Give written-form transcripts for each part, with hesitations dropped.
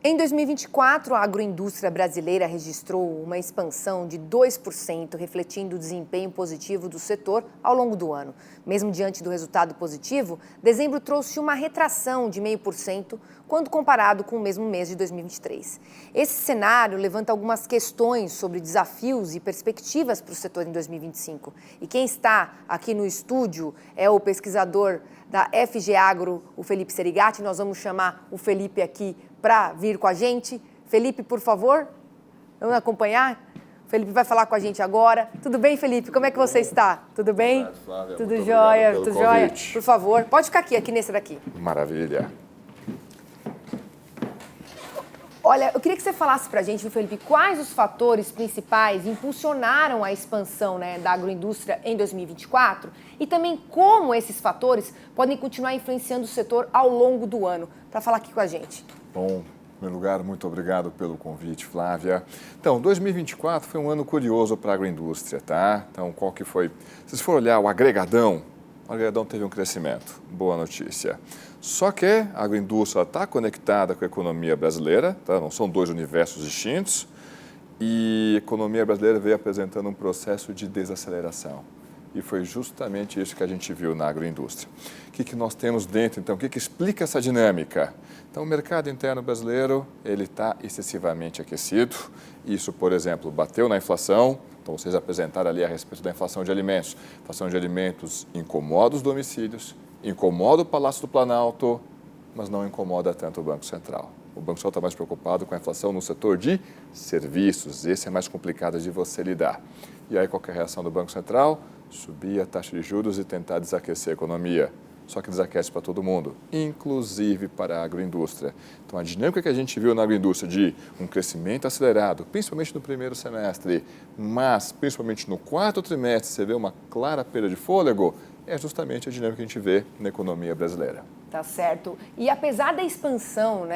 Em 2024, a agroindústria brasileira registrou uma expansão de 2%, refletindo o desempenho positivo do setor ao longo do ano. Mesmo diante do resultado positivo, dezembro trouxe uma retração de 0,5% quando comparado com o mesmo mês de 2023. Esse cenário levanta algumas questões sobre desafios e perspectivas para o setor em 2025. E quem está aqui no estúdio é o pesquisador da FG Agro, o Felipe Serigatti. Nós vamos chamar o Felipe aqui para vir com a gente. Felipe, por favor, vamos acompanhar? O Felipe vai falar com a gente agora. Tudo bem, Felipe? Como é que você está? Tudo bem? Obrigado, Flávia. Tudo jóia? Tudo jóia? Por favor, pode ficar aqui nesse daqui. Maravilha. Olha, eu queria que você falasse para a gente, Felipe, quais os fatores principais impulsionaram a expansão, da agroindústria em 2024 e também como esses fatores podem continuar influenciando o setor ao longo do ano. Para falar aqui com a gente. Bom, em primeiro lugar, muito obrigado pelo convite, Flávia. Então, 2024 foi um ano curioso para a agroindústria, tá? Então, qual que foi? Se você for olhar o agregadão teve um crescimento. Boa notícia. Só que a agroindústria está conectada com a economia brasileira, tá? Não são dois universos distintos. E a economia brasileira veio apresentando um processo de desaceleração. E foi justamente isso que a gente viu na agroindústria. O que nós temos dentro, então? O que explica essa dinâmica? Então, o mercado interno brasileiro ele está excessivamente aquecido. Isso, por exemplo, bateu na inflação. Então, vocês apresentaram ali a respeito da inflação de alimentos. A inflação de alimentos incomoda os domicílios, incomoda o Palácio do Planalto, mas não incomoda tanto o Banco Central. O Banco Central está mais preocupado com a inflação no setor de serviços. Esse é mais complicado de você lidar. E aí, qual é a reação do Banco Central? Subir a taxa de juros e tentar desaquecer a economia. Só que desaquece para todo mundo, inclusive para a agroindústria. Então, a dinâmica que a gente viu na agroindústria de um crescimento acelerado, principalmente no primeiro semestre, mas principalmente no quarto trimestre, você vê uma clara perda de fôlego, é justamente a dinâmica que a gente vê na economia brasileira. Tá certo. E apesar da expansão,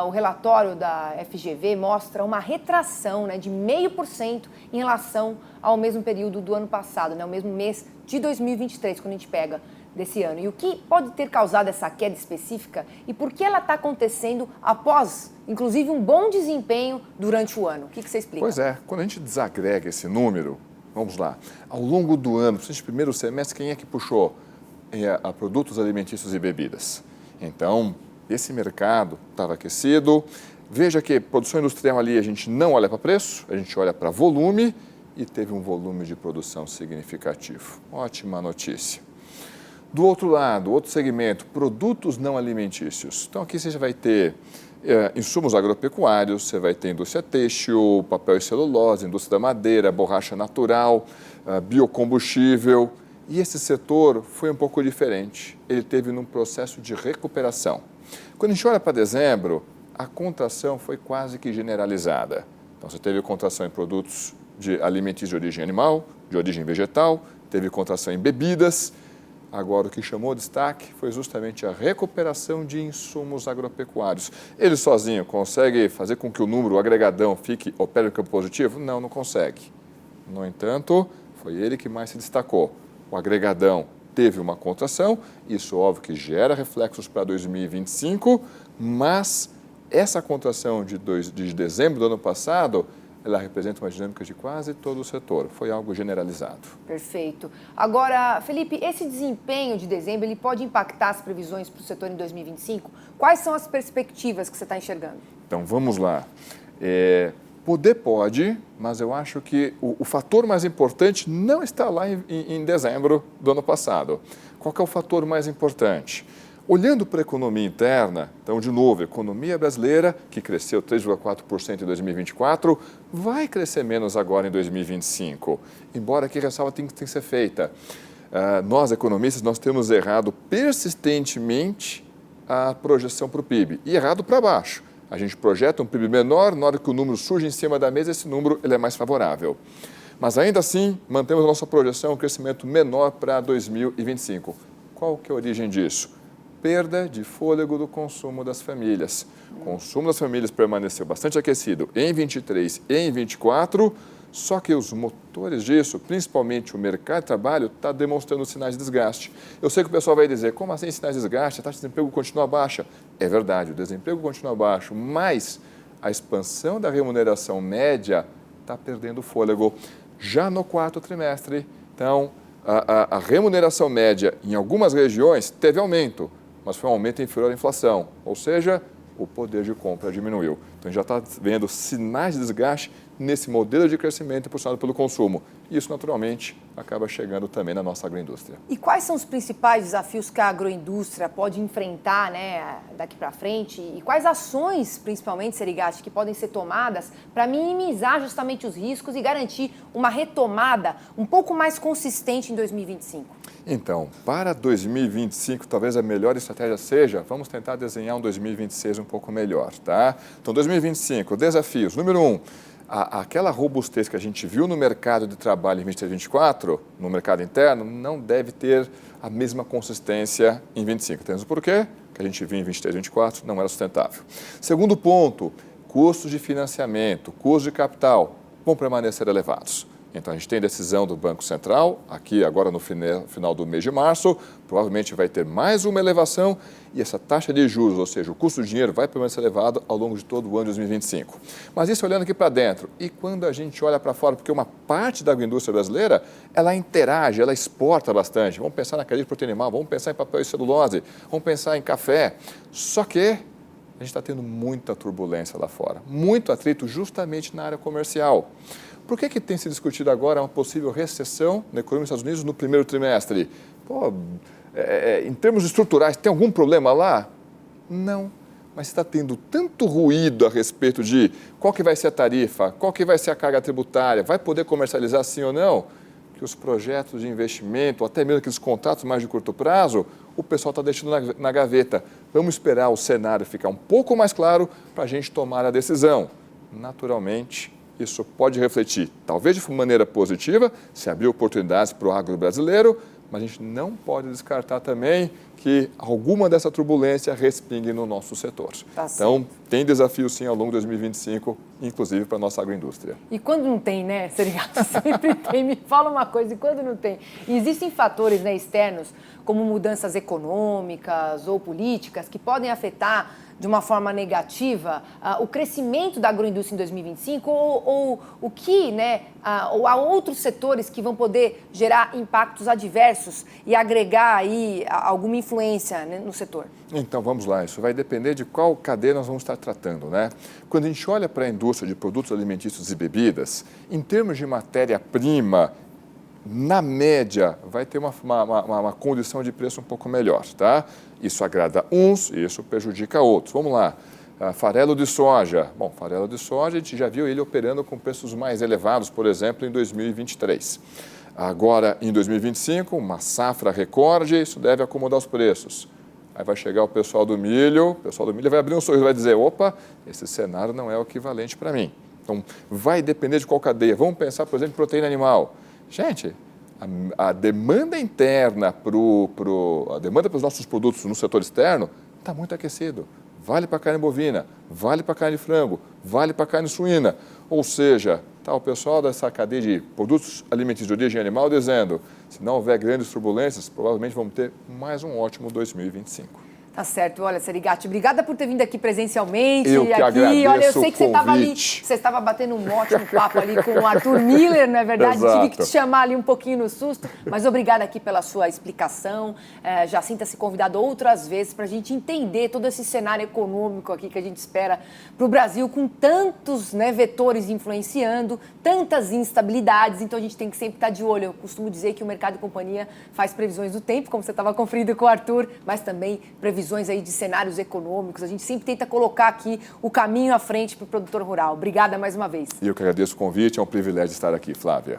o relatório da FGV mostra uma retração de 0,5% em relação ao mesmo período do ano passado, o mesmo mês de 2023, quando a gente pega desse ano. E o que pode ter causado essa queda específica e por que ela está acontecendo após, inclusive, um bom desempenho durante o ano? O que você explica? Pois é, quando a gente desagrega esse número, vamos lá, ao longo do ano, principalmente primeiro semestre, quem é que puxou? A produtos alimentícios e bebidas. Então, esse mercado estava aquecido. Veja que produção industrial ali a gente não olha para preço, a gente olha para volume e teve um volume de produção significativo. Ótima notícia. Do outro lado, outro segmento, produtos não alimentícios. Então, aqui você já vai ter insumos agropecuários, você vai ter indústria têxtil, papel e celulose, indústria da madeira, borracha natural, biocombustível. E esse setor foi um pouco diferente. Ele teve num processo de recuperação. Quando a gente olha para dezembro, a contração foi quase que generalizada. Então, você teve contração em produtos alimentícios de origem animal, de origem vegetal, teve contração em bebidas. Agora, o que chamou destaque foi justamente a recuperação de insumos agropecuários. Ele sozinho consegue fazer com que o número, o agregadão, opere no campo positivo? Não, não consegue. No entanto, foi ele que mais se destacou. O agregadão teve uma contração, isso óbvio que gera reflexos para 2025, mas essa contração de dezembro do ano passado, ela representa uma dinâmica de quase todo o setor, foi algo generalizado. Perfeito. Agora, Felipe, esse desempenho de dezembro, ele pode impactar as previsões para o setor em 2025? Quais são as perspectivas que você está enxergando? Então, vamos lá. Poder pode, mas eu acho que o fator mais importante não está lá em dezembro do ano passado. Qual que é o fator mais importante? Olhando para a economia interna, então, de novo, a economia brasileira, que cresceu 3,4% em 2024, vai crescer menos agora em 2025, embora aqui a ressalva tem que ser feita. Nós, economistas, nós temos errado persistentemente a projeção para o PIB, e errado para baixo. A gente projeta um PIB menor, na hora que o número surge em cima da mesa, esse número ele é mais favorável. Mas ainda assim, mantemos a nossa projeção, um crescimento menor para 2025. Qual que é a origem disso? Perda de fôlego do consumo das famílias. O consumo das famílias permaneceu bastante aquecido em 23 e em 24, Só que os motores disso, principalmente o mercado de trabalho, está demonstrando sinais de desgaste. Eu sei que o pessoal vai dizer, como assim sinais de desgaste? A taxa de desemprego continua baixa. É verdade, o desemprego continua baixo, mas a expansão da remuneração média está perdendo fôlego já no quarto trimestre. Então, a remuneração média em algumas regiões teve aumento, mas foi um aumento inferior à inflação, ou seja, o poder de compra diminuiu. Então, a gente já está vendo sinais de desgaste nesse modelo de crescimento impulsionado pelo consumo. E isso, naturalmente, acaba chegando também na nossa agroindústria. E quais são os principais desafios que a agroindústria pode enfrentar, né, daqui para frente? E quais ações, principalmente, Serigati, que podem ser tomadas para minimizar justamente os riscos e garantir uma retomada um pouco mais consistente em 2025? Então, para 2025, talvez a melhor estratégia seja, vamos tentar desenhar um 2026 um pouco melhor, tá? Então, 2025, desafios. Número 1, aquela robustez que a gente viu no mercado de trabalho em 23 e 24, no mercado interno, não deve ter a mesma consistência em 25. Temos por quê? Que a gente viu em 23 e 24 não era sustentável. Segundo ponto, custos de financiamento, custos de capital vão permanecer elevados. Então, a gente tem decisão do Banco Central, aqui agora no final do mês de março, provavelmente vai ter mais uma elevação e essa taxa de juros, ou seja, o custo do dinheiro vai permanecer elevado ao longo de todo o ano de 2025. Mas isso olhando aqui para dentro, e quando a gente olha para fora, porque uma parte da agroindústria brasileira, ela interage, ela exporta bastante. Vamos pensar na cadeia de proteína animal, vamos pensar em papel e celulose, vamos pensar em café. Só que a gente está tendo muita turbulência lá fora, muito atrito justamente na área comercial. Por que tem se discutido agora uma possível recessão na economia dos Estados Unidos no primeiro trimestre? Em termos estruturais, tem algum problema lá? Não, mas está tendo tanto ruído a respeito de qual que vai ser a tarifa, qual que vai ser a carga tributária, vai poder comercializar sim ou não, que os projetos de investimento, até mesmo aqueles contratos mais de curto prazo, o pessoal está deixando na gaveta. Vamos esperar o cenário ficar um pouco mais claro para a gente tomar a decisão. Naturalmente, isso pode refletir, talvez de maneira positiva, se abrir oportunidades para o agro brasileiro, mas a gente não pode descartar também que alguma dessa turbulência respingue no nosso setor. Então, tem desafio sim ao longo de 2025, inclusive para a nossa agroindústria. E quando não tem, né, Serigati? Sempre tem. Me fala uma coisa, e quando não tem? E existem fatores, né, externos, como mudanças econômicas ou políticas, que podem afetar de uma forma negativa o crescimento da agroindústria em 2025 ou o que, né, ou há outros setores que vão poder gerar impactos adversos e agregar aí alguma influência, né, no setor? Então, vamos lá. Isso vai depender de qual cadeia nós vamos estar tratando, né? Quando a gente olha para a indústria de produtos alimentícios e bebidas, em termos de matéria-prima, na média, vai ter uma condição de preço um pouco melhor, tá? Isso agrada uns e isso prejudica outros. Vamos lá. Farelo de soja. Bom, farelo de soja, a gente já viu ele operando com preços mais elevados, por exemplo, em 2023. Agora, em 2025, uma safra recorde, isso deve acomodar os preços. Aí vai chegar o pessoal do milho vai abrir um sorriso e vai dizer, opa, esse cenário não é o equivalente para mim. Então, vai depender de qual cadeia. Vamos pensar, por exemplo, em proteína animal. Gente, a demanda interna a demanda para os nossos produtos no setor externo está muito aquecido. Vale para a carne bovina, vale para a carne de frango, vale para a carne suína. Ou seja, está o pessoal dessa cadeia de produtos alimentícios de origem animal dizendo, se não houver grandes turbulências, provavelmente vamos ter mais um ótimo 2025. Tá certo. Olha, Serigati, obrigada por ter vindo aqui presencialmente. Eu que agradeço. Olha, eu sei que o você estava ali, convite. você estava batendo um ótimo papo ali com o Arthur Miller, não é verdade? Exato. Tive que te chamar ali um pouquinho no susto, mas obrigada aqui pela sua explicação. Já sinta-se convidado outras vezes para a gente entender todo esse cenário econômico aqui que a gente espera para o Brasil, com tantos, né, vetores influenciando, tantas instabilidades, então a gente tem que sempre estar de olho. Eu costumo dizer que o Mercado e Companhia faz previsões do tempo, como você estava conferindo com o Arthur, mas também previsões aí de cenários econômicos. A gente sempre tenta colocar aqui o caminho à frente para o produtor rural. Obrigada mais uma vez. E eu que agradeço o convite, é um privilégio estar aqui, Flávia.